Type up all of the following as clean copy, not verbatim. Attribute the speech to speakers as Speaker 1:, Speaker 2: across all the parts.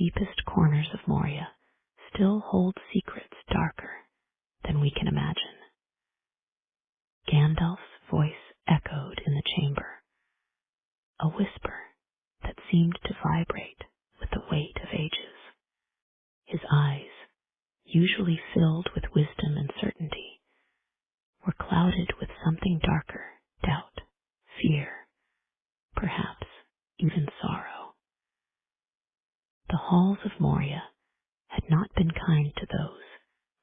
Speaker 1: deepest corners of Moria still hold secrets darker than we can imagine. Gandalf's voice echoed in the chamber, a whisper that seemed to vibrate with the weight of ages. His eyes, usually filled with wisdom and certainty, were clouded with something darker, doubt, fear, perhaps even sorrow. The halls of Moria had not been kind to those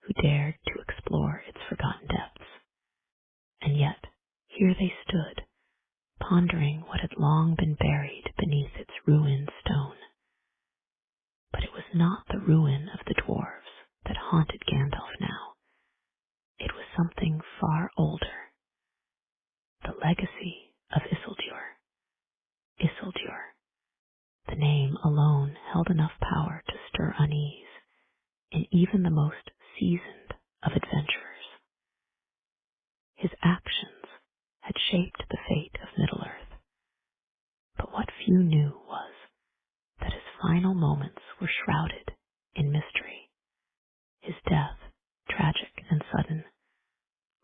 Speaker 1: who dared to explore its forgotten depths. And yet, here they stood, pondering what had long been buried beneath its ruined stone. But it was not the ruin of the dwarves that haunted Gandalf now. It was something far older. The legacy of Isildur. Isildur. The name alone held enough power to stir unease in even the most seasoned of adventurers. His actions had shaped the fate of Middle-earth, but what few knew was that his final moments were shrouded in mystery. His death, tragic and sudden,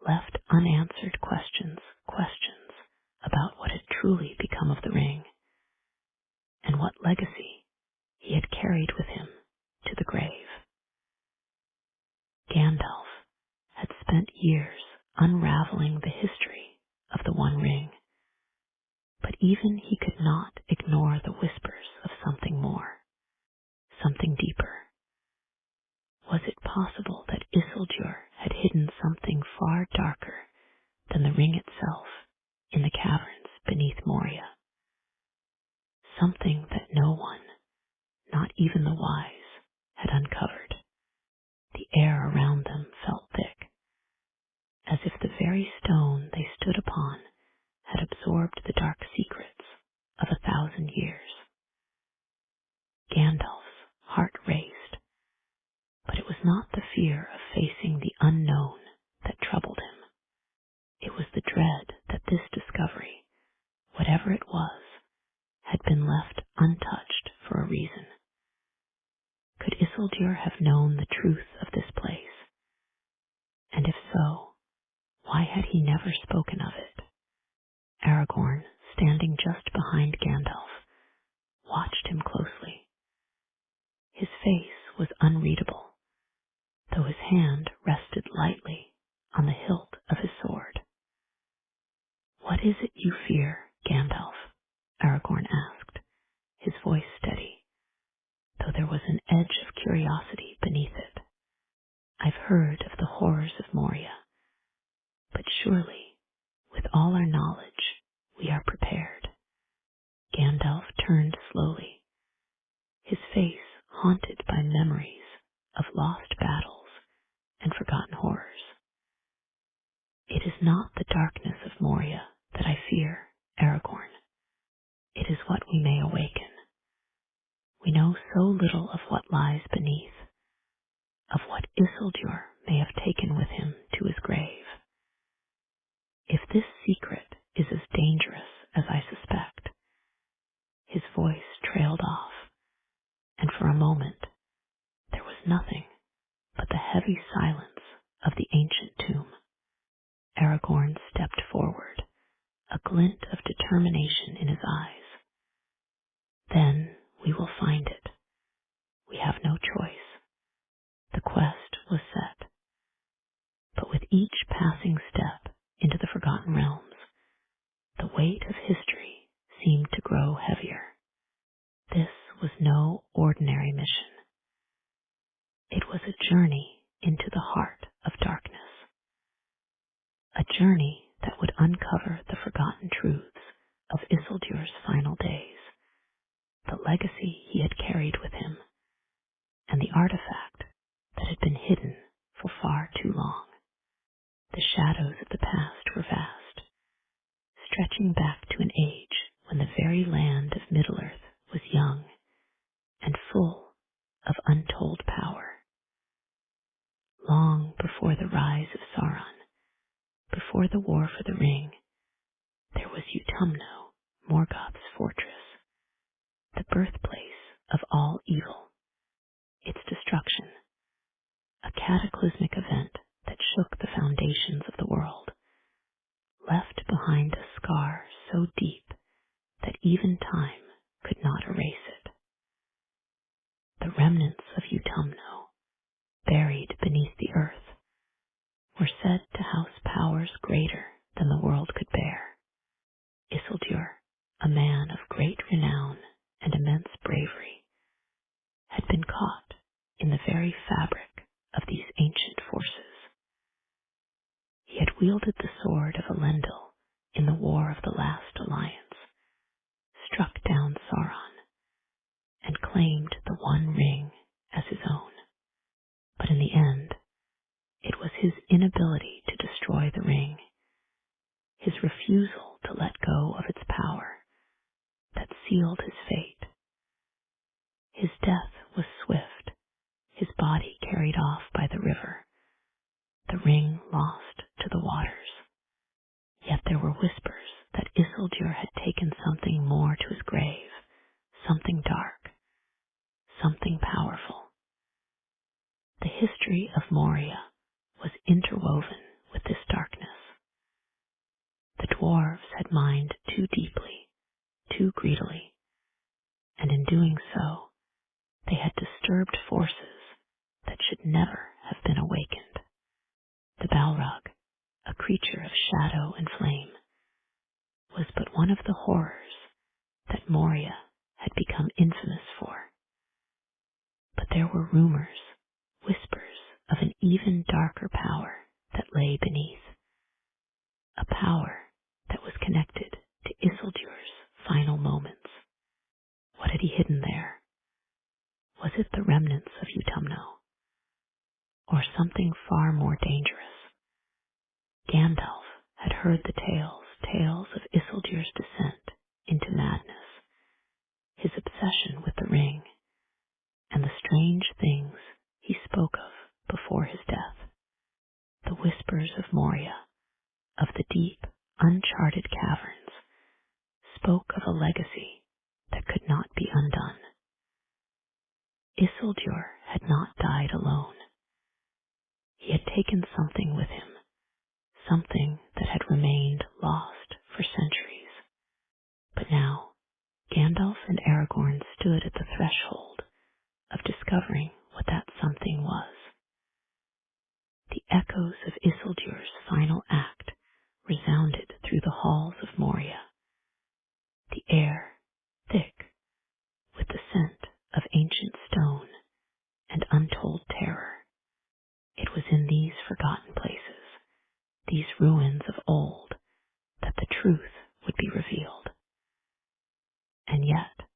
Speaker 1: left unanswered questions about what had truly become of the ring, and what legacy he had carried with him to the grave. Gandalf had spent years unraveling the history of the One Ring, but even he could not ignore the whispers of something more, something deeper. Was it possible that Isildur had hidden something far darker than the ring itself in the caverns beneath Moria? Something that no one, not even the wise, had uncovered. The air around them felt thick, as if the very stone they stood upon had absorbed the dark secrets of 1,000 years. Gandalf's heart raced, but it was not the fear of facing the unknown that troubled him. It was the dread that this discovery, whatever it was, had been left untouched for a reason. Could Isildur have known the truth of this place? And if so, why had he never spoken of it? Aragorn, standing just behind Gandalf, watched him closely. His face was unreadable, though his hand rested lightly on the hilt of his sword. "What is it you fear, Gandalf?" Aragorn asked, his voice steady, though there was an edge of curiosity beneath it. "I've heard of the horrors of Moria, but surely, with all our knowledge, we are prepared." Gandalf turned slowly, his face haunted by memories of lost battles and forgotten horrors. "It is not the darkness of Moria that I fear, Aragorn. It is what we may awaken. We know so little of what lies beneath, of what Isildur may have taken with him to his grave. If this secret is as dangerous as I suspect." His voice trailed off, and for a moment there was nothing but the heavy silence of the ancient tomb. Aragorn stepped forward, a glint of determination in his eyes. "Then we will find it. We have no choice." The quest was set. But with each passing step into the forgotten realms, the weight of history seemed to grow heavier. This was no ordinary mission. It was a journey into the heart of darkness. A journey that would uncover the forgotten truths of Isildur's final days, the legacy he had carried with him, and the artifact that had been hidden for far too long. The shadows of the past were vast, stretching back to an age when the very land of Middle-earth was young and full of untold power. Long before the rise of Sauron, before the war for the ring, there was Utumno, Morgoth's fortress, the birthplace of all evil, cataclysmic event that shook the foundations of the world, left behind a scar so deep that even time could not erase it. The remnants of Utumno, buried beneath the earth, were said to house powers greater than the world could bear. Isildur, a man of great renown and immense bravery, had been caught in the very fabric of these ancient forces. He had wielded the sword of Elendil in the War of the Last Alliance, struck down Sauron, and claimed the One Ring as his own. But in the end, it was his inability to destroy the ring, his refusal to let go of its power, that sealed his fate. His death was swift, his body carried off by the river, the ring lost to the waters. Yet there were whispers that Isildur had taken something more to his grave, something dark, something powerful. The history of Moria was interwoven with this darkness. The dwarves had mined too deeply, too greedily, and in doing so, they had disturbed forces that should never have been awakened. The Balrog, a creature of shadow and flame, was but one of the horrors that Moria had become infamous for. But there were rumors, whispers of an even darker power that lay beneath, a power that was connected to Isildur's final moments. What had he hidden there? Was it the remnants of Utumno, or something far more dangerous? Gandalf had heard the tales of Isildur's descent into madness, his obsession with the ring, and the strange things he spoke of before his death. The whispers of Moria, of the deep, uncharted caverns, spoke of a legacy that could not be undone. Isildur had not died alone. He had taken something with him, something that had remained lost for centuries. But now, Gandalf and Aragorn stood at the threshold of discovering what that something was. The echoes of Isildur's final act resounded through the halls of Moria, the air thick with the scent of ancient stone and untold terror. It was in these forgotten places, these ruins of old, that the truth would be revealed. And yet,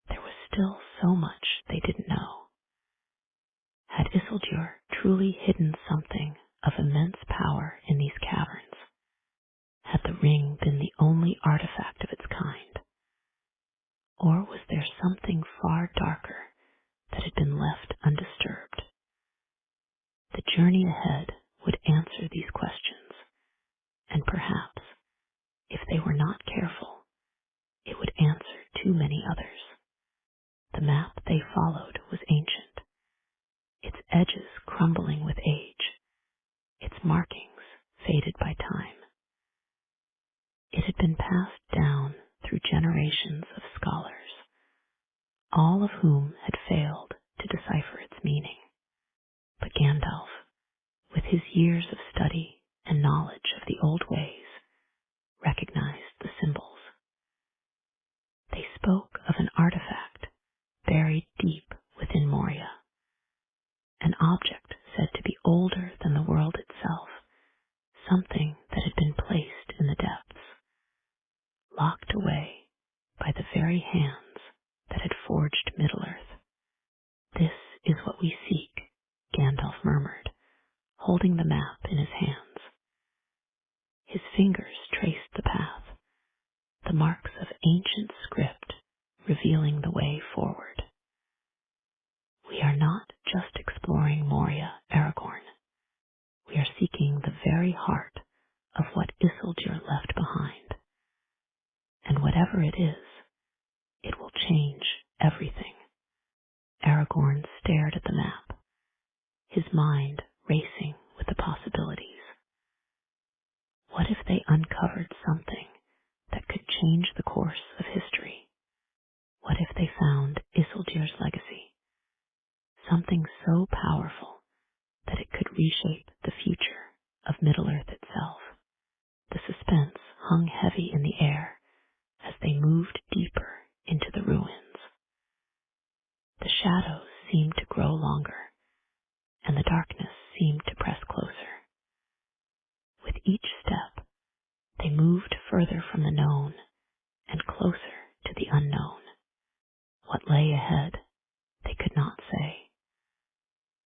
Speaker 1: there was still so much they didn't know. Had Isildur truly hidden something of immense power in these caverns? Had the ring been the only artifact of its kind? Or was there something far darker that had been left undisturbed? The journey ahead would answer these questions, and perhaps, if they were not careful, it would answer too many others. The map they followed was ancient, its edges crumbling with age, its markings faded by time. It had been passed down through generations of scholars, all of whom had failed to decipher its meaning. But Gandalf, with his years of study and knowledge of the old ways, recognized the symbols. They spoke of an artifact buried deep within Moria, an object said to be older than the world itself, something that had been placed in the depths, locked away by the very hands that had forged Middle-earth. This is what we seek, Gandalf murmured, holding the map in his hands. His fingers traced the path, the marks of ancient script revealing the way forward. We are not just exploring Moria, Aragorn. We are seeking the very heart of what Isildur left behind. And whatever it is, it will change everything. Aragorn stared at the map, his mind racing with the possibilities. What if they uncovered something that could change the course of history? What if they found Isildur's legacy, something so powerful that it could reshape the future of Middle-earth itself? The suspense hung heavy in the air as they moved deeper into the ruins. The shadows seemed to grow longer, and the darkness seemed to press closer. With each step, they moved further from the known and closer to the unknown. What lay ahead, they could not say.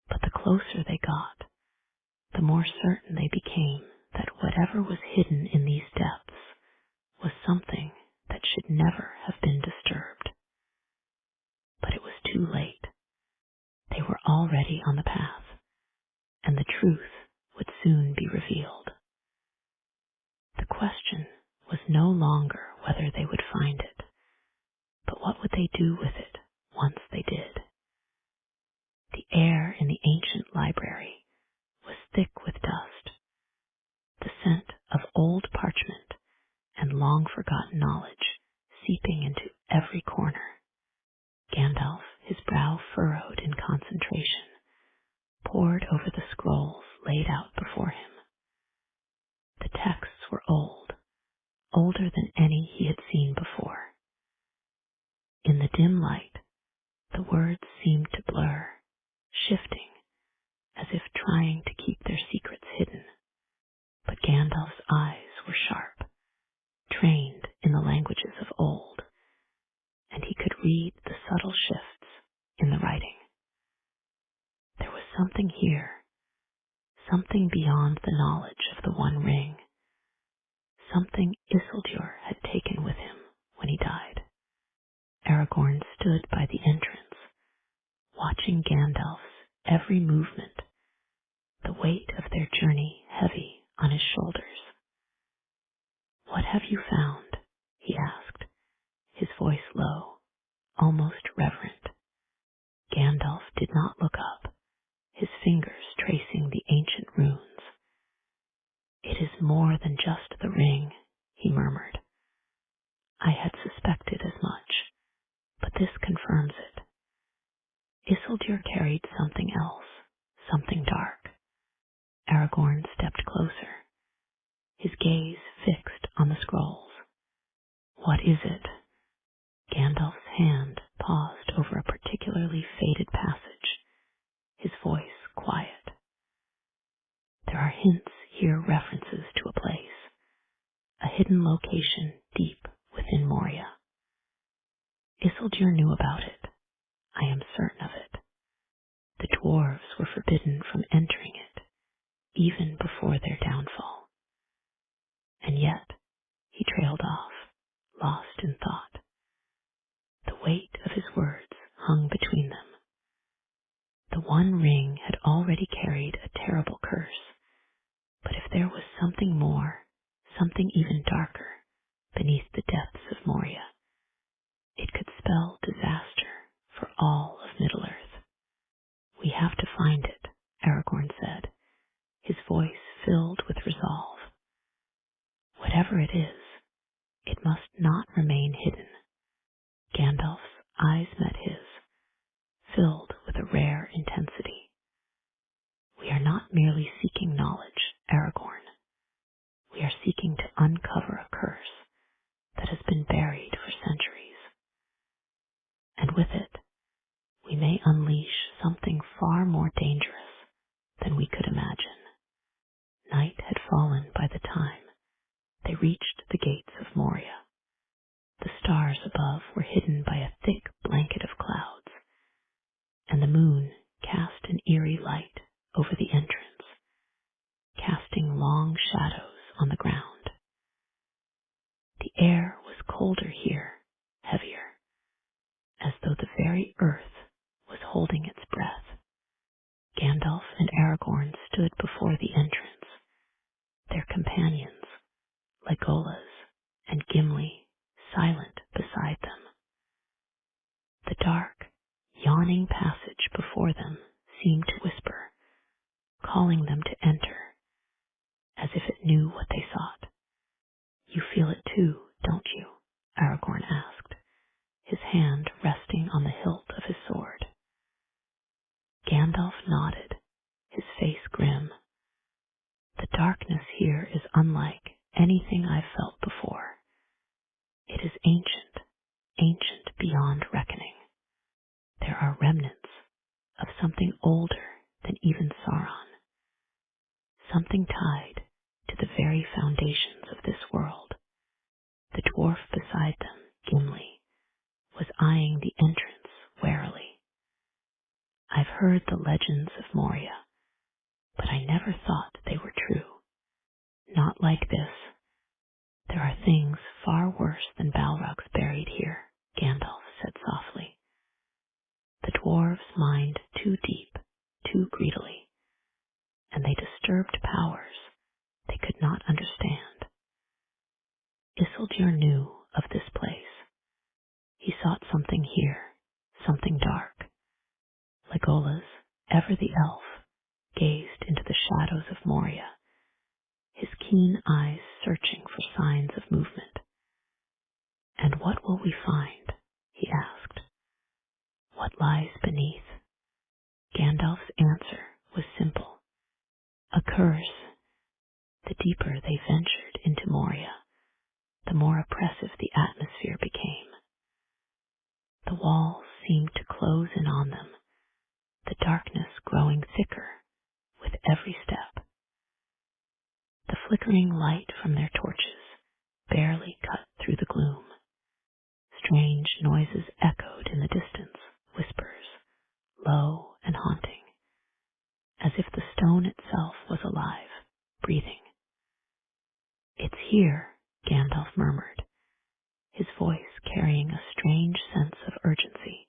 Speaker 1: But the closer they got, the more certain they became that whatever was hidden in these depths was something that should never have been disturbed. But it was too late. They were already on the path, and the truth would soon be revealed. The question was no longer whether they would find it, but what would they do with it once they did? The air in the ancient library was thick with dust, the scent of old parchment and long-forgotten knowledge seeping into every corner. Gandalf, his brow furrowed in concentration, pored over the scrolls laid out before him. The texts were old, older than any he had seen before. In the dim light, the words seemed to blur, shifting, as if trying to keep their secrets hidden. But Gandalf's eyes were sharp, trained in the languages of old, and he could read the subtle shifts in the writing. There was something here, something beyond the knowledge of the One Ring, something Isildur had taken with him when he died. Aragorn stood by the entrance, watching Gandalf's every movement, the weight of their journey heavy on his shoulders. "What have you found?" he asked, his voice low, almost reverent. Gandalf did not look up, his fingers tracing the ancient runes. "It is more than just the ring," he murmured. "I had suspected as much, but this confirms it. Isildur carried something else, something dark." Aragorn stepped closer, his gaze fixed on the scrolls. "What is it?" Gandalf's hand paused over a particularly faded passage, his voice quiet. "There are hints here, references to a place, a hidden location deep within Moria. Isildur knew about it. I am certain of it. The dwarves were forbidden from entering it, even before their downfall. And yet, he trailed off, lost in thought. The weight of his words hung between them. The One Ring had already carried a terrible curse, but if there was something more, something even darker, beneath the depths of Moria, it could spell disaster for all of Middle-earth. "We have to find it," Aragorn said, his voice filled with resolve. "Whatever it is, it must not remain hidden." Gandalf's eyes met his, filled with a rare intensity. "We are not merely seeking knowledge, Aragorn. We are seeking to uncover a curse that has been buried for centuries. And with it, we may unleash something far more dangerous than we could imagine." Night had fallen by the time they reached the gates of Moria. The stars above were hidden by a thick blanket of clouds, and the moon cast an eerie light over the entrance, casting long shadows on the ground. The air was colder here, heavier, as though the very earth was holding its breath. Gandalf and Aragorn stood before the entrance, their companions, Legolas and Gimli, silent beside them. The dark, yawning passage before them seemed to whisper, calling them to enter, as if it knew what they sought. You feel it too, don't you? Aragorn asked, his hand resting on the hilt of his sword. Gandalf nodded, his face grim. The darkness here is unlike anything I've felt before. It is ancient, ancient beyond reckoning. There are remnants of something older than even Sauron, something tied to the very foundations of this world. The dwarf beside them, Gimli, was eyeing the entrance warily. I've heard the legends of Moria, but I never thought they were true. Not like this. There are things far worse than Balrogs buried here, Gandalf said softly. The dwarves mined too deep, too greedily, and they disturbed powers they could not understand. Isildur knew of this place. He sought something here, something dark. Legolas, ever the elf, gazed into the shadows of Moria, his keen eyes searching for signs of movement. And what will we find? He asked. What lies beneath? Gandalf's answer was simple. A curse. The deeper they ventured into Moria, the more oppressive the atmosphere became. The walls seemed to close in on them, the darkness growing thicker with every step. The flickering light from their torches barely cut through the gloom. Strange noises echoed in the distance, whispers, low and haunting, as if the stone itself was alive, breathing. It's here, Gandalf murmured, his voice carrying a strange sense of urgency.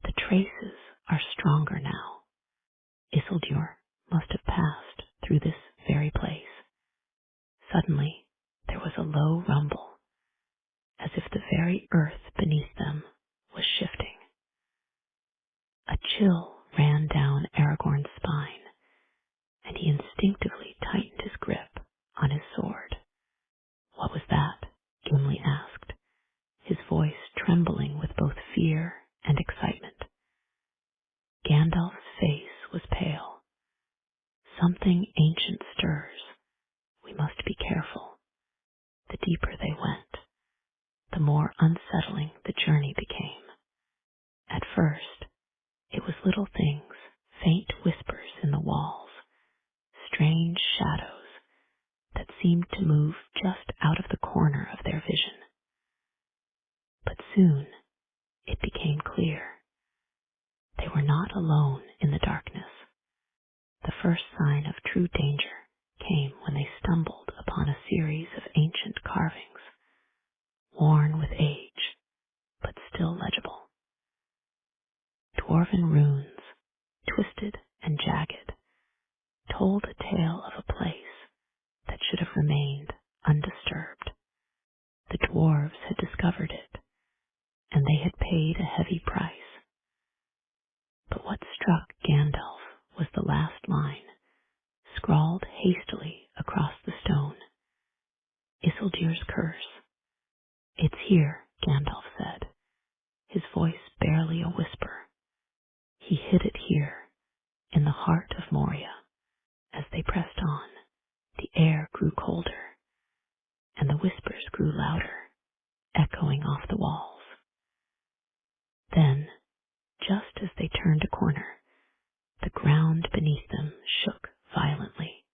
Speaker 1: The traces are stronger now. Isildur must have passed through this very place. Suddenly, there was a low rumble, as if the very earth beneath them was shifting. A chill ran down Aragorn's spine, and he instinctively tightened his grip on his sword. What was that? Gimli asked, his voice trembling with both fear and excitement. Gandalf's face was pale. Something ancient stirs. We must be careful. The deeper they went, the more unsettling the journey became. At first, it was little things, faint whispers in the walls, strange shadows that seemed to move just out of the corner of their vision. But soon, it became clear. They were not alone in the darkness. The first sign of true danger came when they stumbled upon a series of ancient carvings, worn with age, but still legible. Dwarven runes, twisted and jagged, told a tale of a place that should have remained undisturbed. The dwarves had discovered it, and they had paid a heavy price. But what struck Gandalf was the last line, scrawled hastily across the stone. Isildur's curse. It's here, Gandalf said, his voice barely a whisper. He hid it here, in the heart of Moria. As they pressed on, the air grew colder, and the whispers grew louder, echoing off the walls. Then, just as they turned a corner, the ground beneath them shook violently.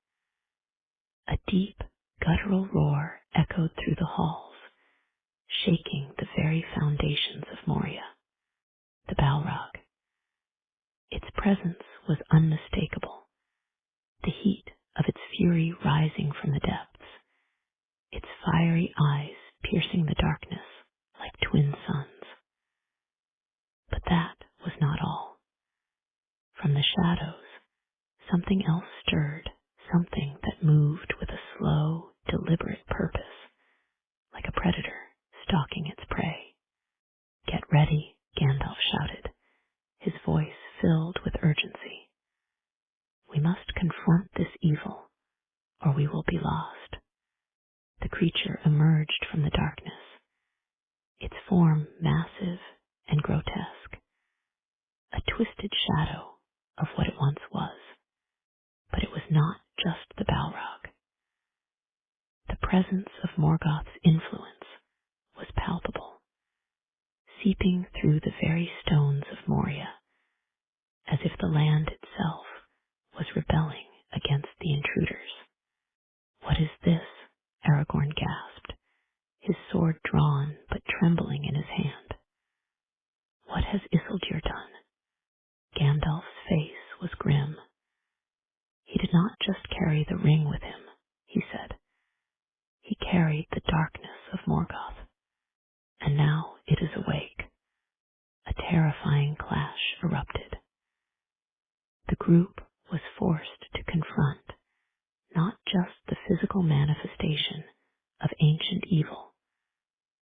Speaker 1: A deep, guttural roar echoed through the halls, shaking the very foundations of Moria. The Balrog. Its presence was unmistakable, the heat of its fury rising from the depths, its fiery eyes piercing the darkness like twin suns. But that was not all. From the shadows, something else stirred, something that moved with a slow, deliberate purpose, like a predator stalking its prey. Get ready, Gandalf shouted, his voice filled with urgency. We must emerged from the darkness, its form massive and grotesque, a twisted shadow of what it once was. But it was not just the Balrog. The presence of Morgoth's influence was palpable, seeping through the very stones of Moria, as if the land itself was rebelling against the intruders. "What is this?" Aragorn gasped, his sword drawn but trembling in his hand. "What has Isildur done?" Gandalf's face was grim. "He did not just carry the ring with him," he said. "He carried the darkness of Morgoth, and now it is awake." A terrifying clash erupted. The group was forced to confront not just the physical manifestation of ancient evil,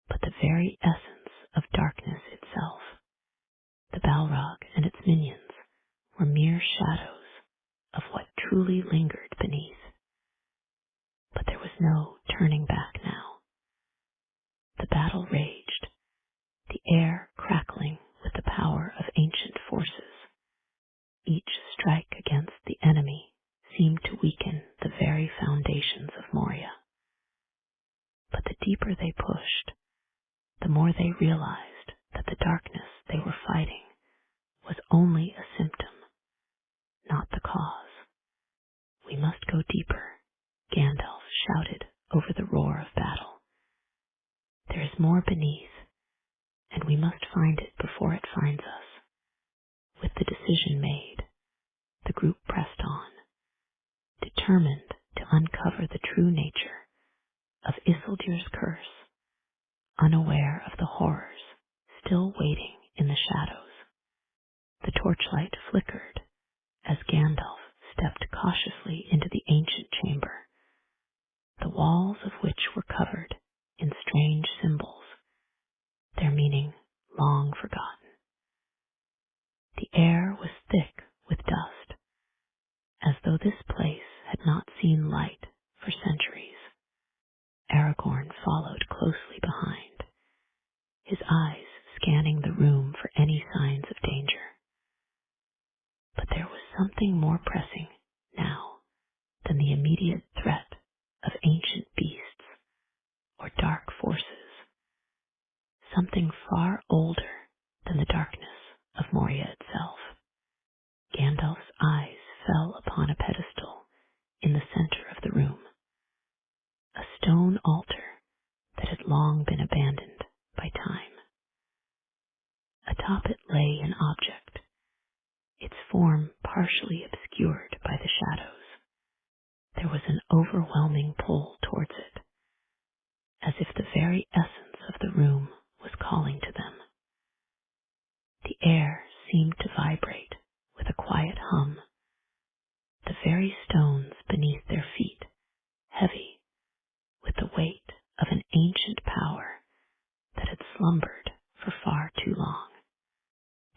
Speaker 1: but the very essence of darkness itself. The Balrog and its minions were mere shadows of what truly lingered beneath. But there was no turning back now. The battle raged, the air crackling with the power of ancient forces. Each strike against the enemy seemed to weaken the very foundations of Moria. But the deeper they pushed, the more they realized that the darkness they were fighting was only a symptom, not the cause. "We must go deeper," Gandalf shouted over the roar of battle. "There is more beneath, and we must find it before it finds us." With the decision made, the group pressed on, determined to uncover the true nature of Isildur's curse, unaware of the horrors still waiting in the shadows. The torchlight flickered as Gandalf stepped cautiously into the ancient chamber, the walls of which were covered in strange symbols, their meaning long forgotten. The air was thick with dust, as though this place had not seen light for centuries. Aragorn followed closely behind, his eyes scanning the room for any signs of danger. But there was something more pressing now than the immediate threat of ancient beasts or dark forces, something far older than the darkness of Moria itself. Gandalf's eyes fell upon a pedestal in the center of the room, a stone altar that had long been abandoned by time. Atop it lay an object, its form partially obscured by the shadows. There was an overwhelming pull towards it, as if the very essence of the room was calling to them. The air seemed to vibrate with a quiet hum, the very stones beneath their feet heavy with the weight of an ancient power that had slumbered for far too long.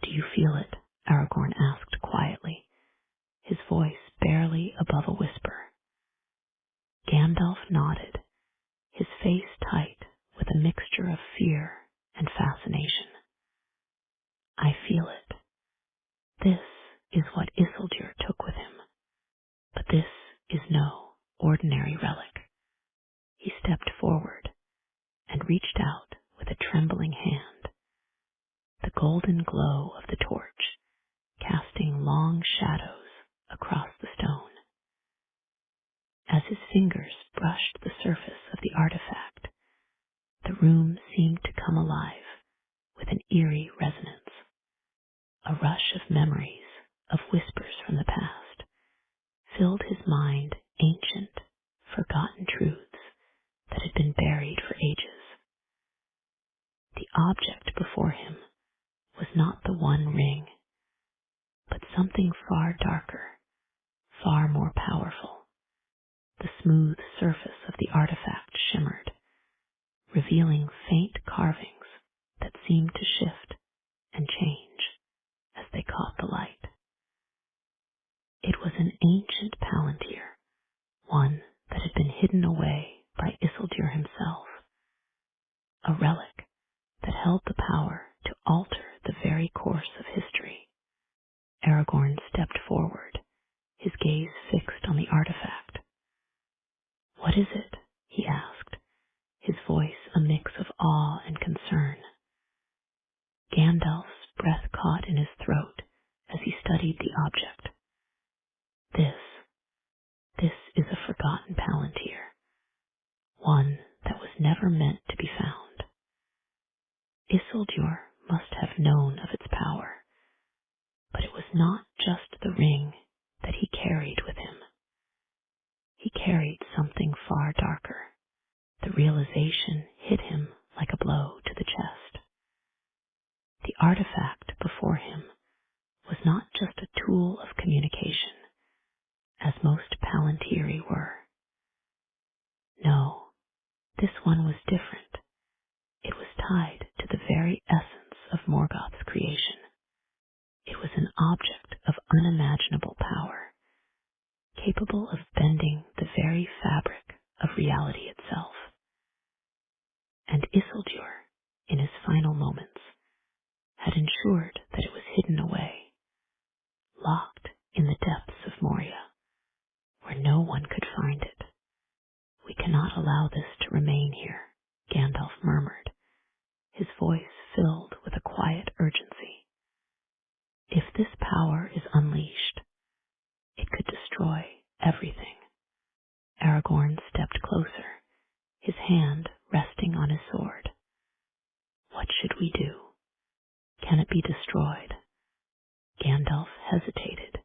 Speaker 1: "Do you feel it?" Aragorn asked quietly, his voice barely above a whisper. Gandalf nodded, his face tight with a mixture of fear and fascination. "I feel it. This is what Isildur took with him. But this is no ordinary relic." He stepped forward and reached out with a trembling hand, the golden glow of the torch casting long shadows across the stone. As his fingers brushed the surface of the artifact, the room seemed to come alive with an eerie resonance. A rush of memories, of whispers from the past, filled his mind, ancient, forgotten truths that had been buried for ages. The object before him was not the one ring, but something far darker, far more powerful. The smooth surface of the artifact shimmered, revealing faint carvings that seemed to shift and change as they caught the light. It was an ancient palantir, one that had been hidden away by Isildur himself, of history. Aragorn stepped forward, his gaze fixed on the artifact. "What is it?" he asked, his voice a mix of awe and concern. Gandalf's breath caught in his throat as he studied the object. This is a forgotten palantir, one that was never meant to be found. Isildur must have known of its power, but it was not just the ring that he carried with him. He carried something far darker. The realization hit him like a blow to the chest. The artifact before him was not just a tool of communication, as most palantiri were. No, this one was different. It was tied to the very essence of Morgoth's creation. It was an object of unimaginable power, capable of bending the very fabric of reality itself. And Isildur, in his final moments, had ensured that it was hidden away, locked in the depths of Moria, where no one could find it. "We cannot allow this to remain here," Gandalf murmured, his voice filled with a quiet urgency. "If this power is unleashed, it could destroy everything." Aragorn stepped closer, his hand resting on his sword. "What should we do? Can it be destroyed?" Gandalf hesitated,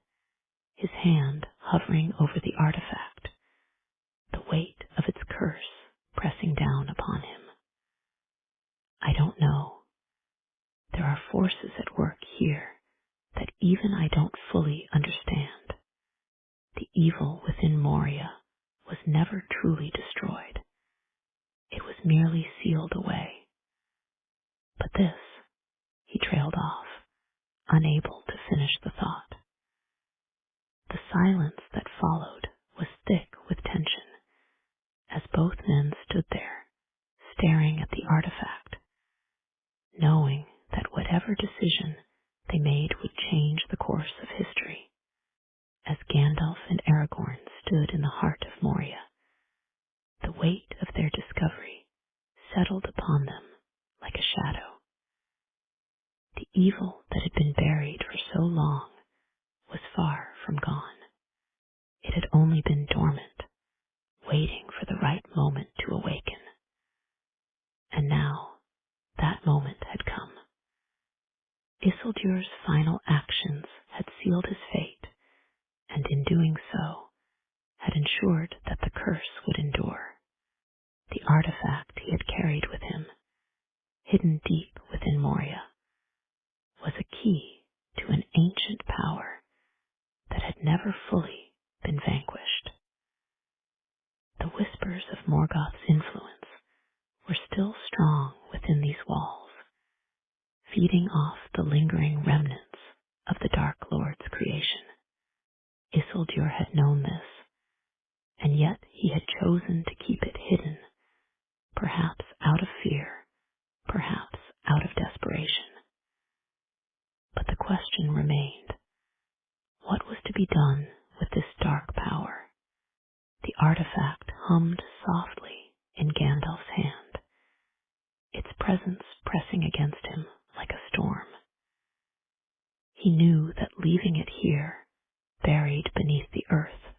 Speaker 1: his hand hovering over the artifact, the weight of its curse pressing down upon him. "I don't know. There are forces at work here that even I don't fully understand. The evil within Moria was never truly destroyed. It was merely sealed away. But this," he trailed off, unable to finish the thought. The silence that followed was thick with tension, as both men stood there, staring at the artifact, knowing that whatever decision they made would change the course of history. As Gandalf and Aragorn stood in the heart of Moria, the weight of their discovery settled upon them like a shadow. The evil that had been buried for so long was far from gone. It had only been dormant, waiting for the right moment to awaken. And now that moment had come. Isildur's final actions had sealed his fate, and in doing so, had ensured that the curse would endure. The artifact he had carried with him, hidden deep within Moria, was a key to an ancient power that had never fully been vanquished. The whispers of Morgoth's influence were still strong within these walls, feeding off the lingering remnants of the Dark Lord's creation. Isildur had known this, and yet he had chosen to keep it hidden, perhaps out of fear, perhaps out of desperation. But the question remained: what was to be done with this dark power? The artifact hummed softly in Gandalf's hand, its presence pressing against him like a storm. He knew that leaving it here, buried beneath the earth,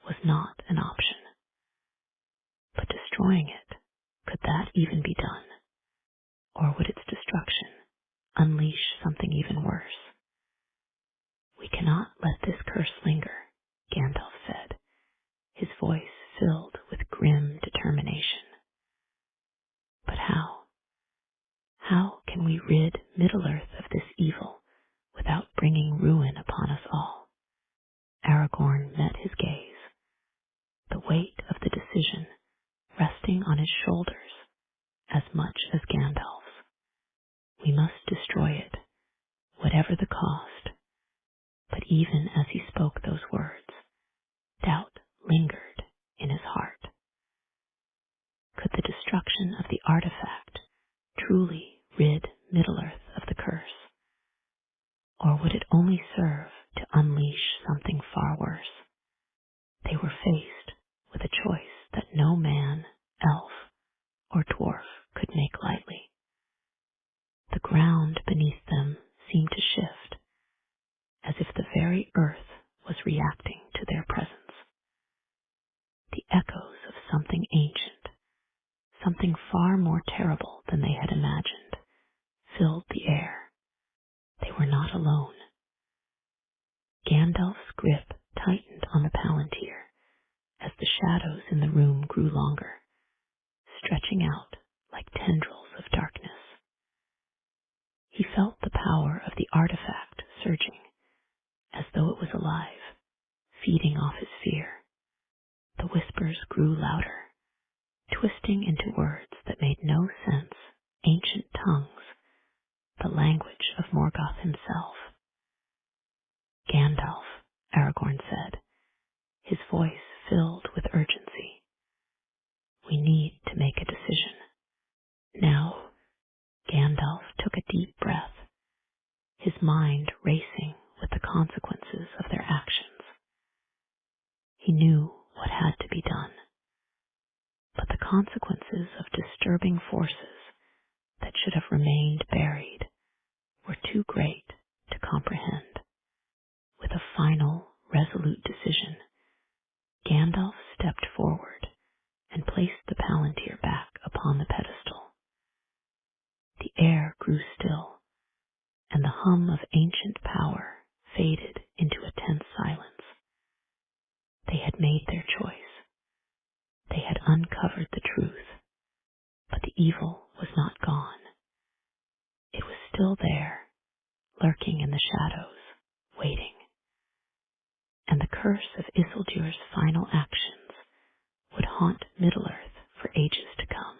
Speaker 1: was not an option. But destroying it, could that even be done? Or would its destruction unleash something even worse? "We cannot let this curse linger," Gandalf said, his voice filled with grim determination. "But how? How can we rid Middle-earth of this evil without bringing ruin upon us all?" Aragorn met his gaze, the weight of the decision resting on his shoulders as much as Gandalf's. "We must destroy it, whatever the cost." But even as he spoke those words, doubt lingered in his heart. Could the destruction of the artifact truly rid Middle-earth of the curse? Or would it only serve to unleash something far worse? They were faced with a choice that no man, elf, or dwarf could make lightly. The ground beneath them seemed to shift, as if the very earth was reacting to their presence. The echoes of something ancient, something far more terrible than they had imagined, filled the air. They were not alone. Gandalf's grip tightened on the Palantir as the shadows in the room grew longer, stretching out like tendrils of darkness. He felt the power of the artifact surging, as though it was alive, feeding off his fear. The whispers grew louder, twisting into words that made no sense, ancient tongues, the language of Morgoth himself. Gandalf, Aragorn said, his voice filled with urgency. We need to make a decision. Now, Gandalf took a deep breath, his mind racing with the consequences of their actions. He knew what had to be done, but the consequences of disturbing forces that should have remained buried were too great to comprehend. With a final, resolute decision, Gandalf stepped forward and placed the Palantir back upon the pedestal. The air grew still, and the hum of ancient power faded into a tense silence. They had made their choice. They had uncovered the truth, but the evil was not gone. It was still there, lurking in the shadows, waiting. And the curse of Isildur's final actions would haunt Middle-earth for ages to come.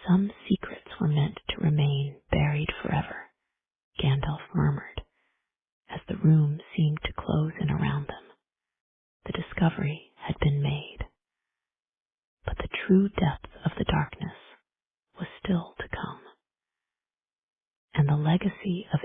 Speaker 1: Some secrets were meant to remain buried forever, Gandalf murmured, as the room seemed to close in around them. The discovery had been made, but the true depth of the darkness was still to come. And the legacy of